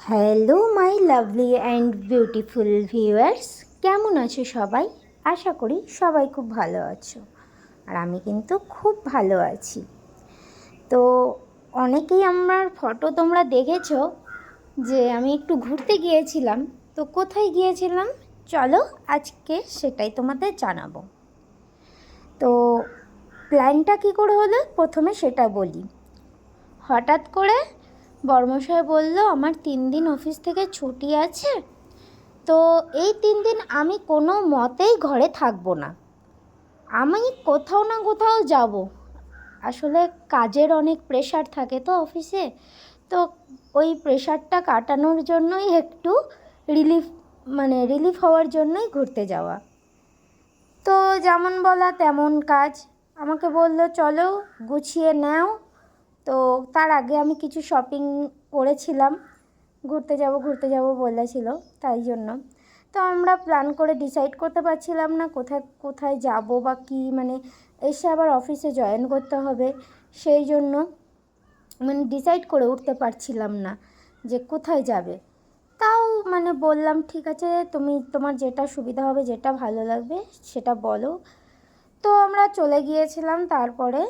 Hello my lovely and beautiful viewers, কেমন আছো সবাই? আশা করি সবাই খুব ভালো আছো, আর আমি কিন্তু খুব ভালো আছি। তো অনেকেই আমার ফটো তোমরা দেখেছো যে আমি একটু ঘুরতে গিয়েছিলাম। তো কোথায় গিয়েছিলাম চলো আজকে সেটাই তোমাদের জানাবো। তো প্ল্যানটা কী করে হলো প্রথমে সেটা বলি। হঠাৎ করে বর্মশাই বলল আমার 3 দিন অফিস থেকে ছুটি আছে, তো এই 3 দিন আমি কোনো মতেই ঘরে থাকবো না, আমি কোথাও না কোথাও যাব। আসলে কাজের অনেক প্রেশার থাকে তো অফিসে, তো ওই প্রেশারটা কাটানোর জন্যই একটু রিলিফ হওয়ার জন্যই ঘুরতে যাওয়া। তো যেমন বলা তেমন কাজ, আমাকে বললো চলো গুছিয়ে নাও। তো তার আগে আমি কিছু শপিং করেছিলাম, ঘুরতে যাব বলেছিল, তাই জন্য। তো আমরা প্ল্যান করে ডিসাইড করতে পারছিলাম না কোথায় কোথায় যাব বা কী, এসে আবার অফিসে জয়েন করতে হবে, সেই জন্য ডিসাইড করে উঠতে পারছিলাম না যে কোথায় যাবে। তাও বললাম ঠিক আছে, তুমি তোমার যেটা সুবিধা হবে, যেটা ভালো লাগবে সেটা বলো। তো আমরা চলে গিয়েছিলাম। তারপরে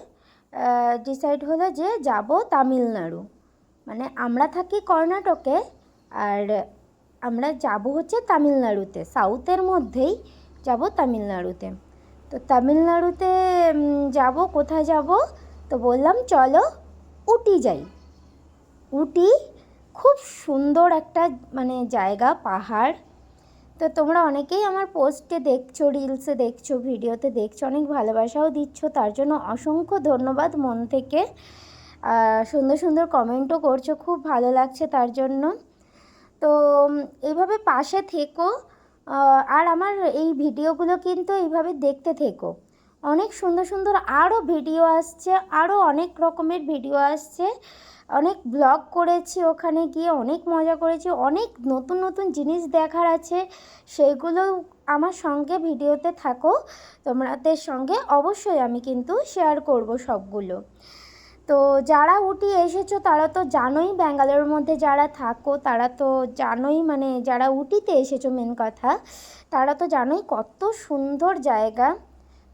ডিসাইড হলো যে যাব তামিলনাড়ু। আমরা থাকি কর্ণাটকে, আর আমরা যাব হচ্ছে তামিলনাড়ুতে, সাউথের মধ্যেই যাব তামিলনাড়ুতে। তো তামিলনাড়ুতে যাব, কোথায় যাব? তো বললাম চলো উটি যাই। উটি খুব সুন্দর একটা জায়গা, পাহাড়। তো তোমরা অনেকেই আমার পোস্টে দেখছো, রিলসে দেখছো, ভিডিওতে দেখছো, অনেক ভালোবাসাও দিচ্ছ, তার জন্য অসংখ্য ধন্যবাদ মন থেকে। সুন্দর সুন্দর কমেন্টও করছো, খুব ভালো লাগছে তার জন্য। তো এইভাবে পাশে থেকো, আর আমার এই ভিডিওগুলো কিন্তু এইভাবে দেখতে থেকো। অনেক সুন্দর সুন্দর আরও ভিডিও আসছে, আরও অনেক রকমের ভিডিও আসছে। অনেক ব্লগ করেছি, ওখানে গিয়ে অনেক মজা করেছি, অনেক নতুন নতুন জিনিস দেখার আছে, সেইগুলো আমার সঙ্গে ভিডিওতে থাকো। তোমাদের সঙ্গে অবশ্যই আমি কিন্তু শেয়ার করব সবগুলো। তো যারা উটি এসেছো তারা তো জানোই, ব্যাঙ্গালোরের মধ্যে যারা থাকো তারা তো জানোই, যারা উটিতে এসেছো মেন কথা, তারা তো জানোই কত সুন্দর জায়গা।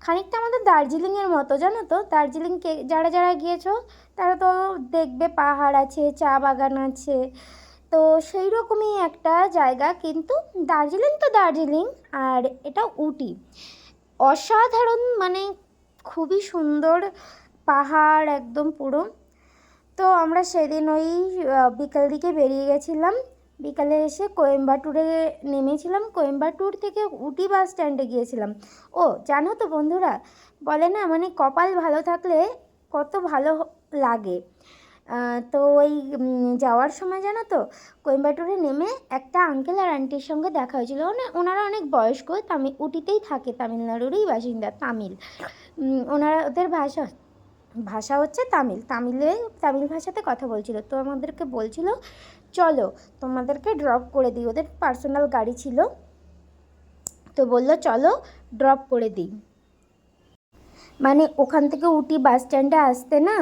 খানিকটা আমাদের দার্জিলিংয়ের মতো, জানো তো, দার্জিলিংকে যারা যারা গিয়েছো তারা তো দেখবে পাহাড় আছে, চা বাগান আছে, তো সেই রকমই একটা জায়গা। কিন্তু দার্জিলিং তো দার্জিলিং, আর এটা উটি অসাধারণ, খুবই সুন্দর পাহাড় একদম পুরো। তো আমরা সেদিন ওই বিকাল দিকে বেরিয়ে গেছিলাম। বিকালে এসে কোয়েম্বাটুরে নেমেছিলাম, কোয়েম্বাটুর থেকে উটি বাস স্ট্যান্ডে গিয়েছিলাম। ও জানো তো বন্ধুরা, বলে না কপাল ভালো থাকলে কত ভালো লাগে। তো ওই যাওয়ার সময় জানো তো, কোয়েম্বাটুরে নেমে একটা আঙ্কেল আর আন্টির সঙ্গে দেখা হয়েছিল। ওনারা অনেক বয়স্ক, উটিতেই থাকে, তামিলনাড়ুরই বাসিন্দা, তামিল। ওদের ভাষা হচ্ছে তামিল ভাষাতে কথা বলছিল। তো আমাদেরকে বলছিল চলো তোমাদেরকে ড্রপ করে দিই, ওদের পার্সোনাল গাড়ি ছিল, তো বললো চলো ড্রপ করে দিই। ওখান থেকে উটি বাস স্ট্যান্ডে আসতে না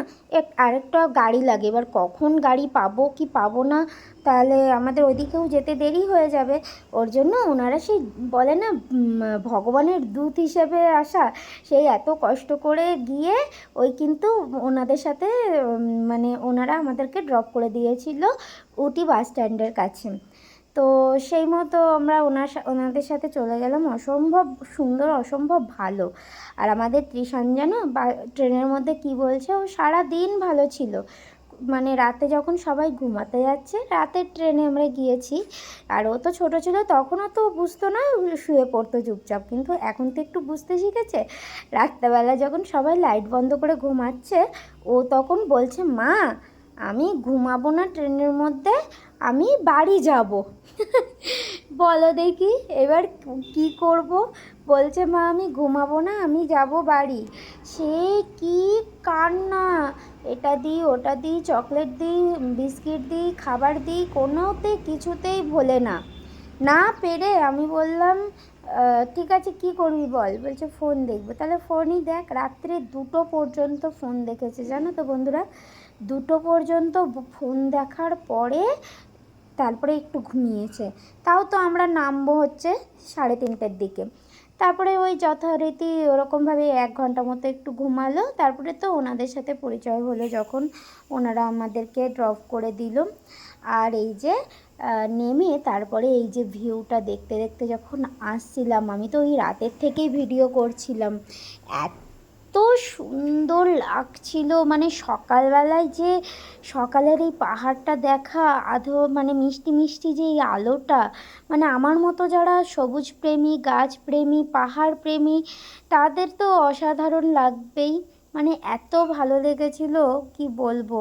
আরেকটা গাড়ি লাগে, এবার কখন গাড়ি পাবো কি পাবো না, তাহলে আমাদের ওইদিকেও যেতে দেরি হয়ে যাবে। ওর জন্য ওনারা সেই বলে না ভগবানের দূত হিসেবে আসা, সেই এত কষ্ট করে গিয়ে ওই কিন্তু ওনাদের সাথে ওনারা আমাদেরকে ড্রপ করে দিয়েছিল উটি বাস স্ট্যান্ডের কাছে। তো সেই মতো আমরা ওনাদের সাথে চলে গেলাম। অসম্ভব সুন্দর, অসম্ভব ভালো। আর আমাদের ত্রিশান জানো বা ট্রেনের মধ্যে কি বলছে, ও সারা দিন ভালো ছিল। রাতে যখন সবাই ঘুমাতে যাচ্ছে, রাতের ট্রেনে আমরা গিয়েছি, আর ও তো ছোটো ছিল তখনও তো বুঝতো না, শুয়ে পড়তো চুপচাপ, কিন্তু এখন তো একটু বুঝতে শিখেছে। রাত্রেবেলা যখন সবাই লাইট বন্ধ করে ঘুমাচ্ছে, ও তখন বলছে মা আমি ঘুমাবো না ট্রেনের মধ্যে, আমি বাড়ি যাব। বলো দেখি এবার কি করব। বলছে মা আমি ঘুমাবো না, আমি যাব বাড়ি। সে কি কান্না, এটা দিই ওটা দিই, চকলেট দিই, বিস্কিট দিই, খাবার দিই, কিছুতেই ভোলে না। না পেরে আমি বললাম ঠিক আছে কি করবি বল। বলছে ফোন দেখবো। তাহলে ফোনই দেখ। রাত্রে 2টো পর্যন্ত ফোন দেখেছে, জানো তো বন্ধুরা, 2টো পর্যন্ত ফোন দেখার পরে তারপরে একটু ঘুমিয়েছে। তাও তো আমরা নামবো হচ্ছে 3:30টার দিকে। তারপরে ওই যথারীতি ওরকমভাবে 1 ঘন্টা মতো একটু ঘুমালো। তারপরে তো ওনাদের সাথে পরিচয় হলো যখন ওনারা আমাদেরকে ড্রপ করে দিল। আর এই যে নেমে তারপরে এই যে ভিউটা দেখতে দেখতে যখন আসছিলাম, আমি তো ওই রাতের থেকেই ভিডিও করছিলাম। এত সুন্দর লাগছিল, মানে সকালবেলায় যে সকালের এই পাহাড়টা দেখা, আধো মানে মিষ্টি মিষ্টি যে এই আলোটা, মানে আমার মতো যারা সবুজ প্রেমী, গাছ প্রেমী, পাহাড় প্রেমী, তাদের তো অসাধারণ লাগবেই। মানে এত ভালো লেগেছিল কি বলবো।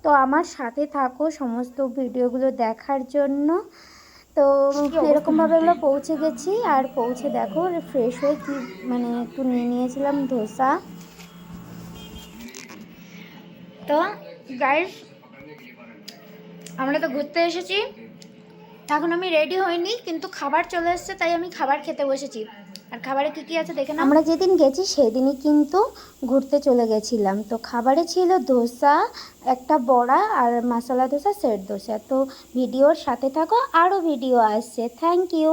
তো আমার সাথে থাকো সমস্ত ভিডিওগুলো দেখার জন্য। তো এরকমভাবে আমরা পৌঁছে গেছি। আর পৌঁছে দেখো ফ্রেশ হয়ে কি মানে একটু নিয়ে নিয়েছিলাম ধোসা। তো গাইস, আমরা তো ঘুরতে এসেছি, এখন আমি রেডি হইনি, কিন্তু খাবার চলে এসেছে, তাই আমি খাবার খেতে বসেছি। আর খাবারে কী কী আছে দেখে না। আমরা যেদিন গেছি সেদিনই কিন্তু ঘুরতে চলে গেছিলাম। তো খাবারে ছিল ধোসা, একটা বড়া আর মশলা ধোসা, সেট ধোসা। তো ভিডিওর সাথে থাকো, আরও ভিডিও আসছে। Thank you.